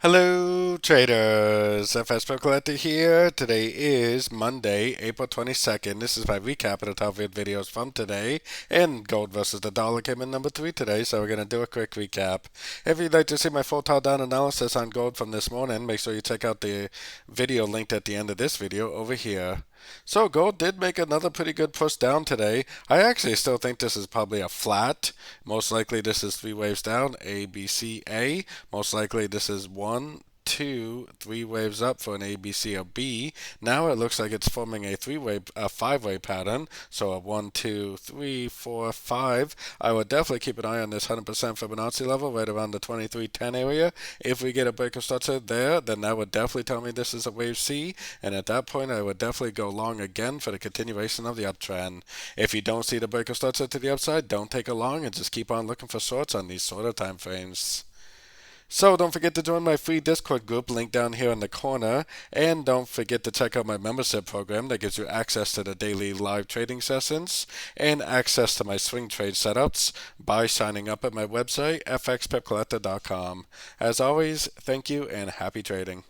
Hello traders, FX Pip Collector here. Today is Monday, April 22nd. This is my recap of the top videos from today. And gold versus the dollar came in number 3 today, so we're going to do a quick recap. If you'd like to see my full top-down analysis on gold from this morning, make sure you check out the video linked at the end of this video over here. So gold did make another pretty good push down today. I actually still think this is probably a flat. Most likely this is 3 waves down, A, B, C, A. Most likely this is 1, 2, 3 waves up for an A, B, C, or B. Now it looks like it's forming a 5-way pattern. So a 1, 2, 3, 4, 5. I would definitely keep an eye on this 100% Fibonacci level right around the 2310 area. If we get a break of structure there, then that would definitely tell me this is a wave C. And at that point, I would definitely go long again for the continuation of the uptrend. If you don't see the break of structure to the upside, don't take a long and just keep on looking for shorts on these shorter time frames. So don't forget to join my free Discord group, link down here in the corner, and don't forget to check out my membership program that gives you access to the daily live trading sessions and access to my swing trade setups by signing up at my website, fxpipcollector.com. As always, thank you and happy trading.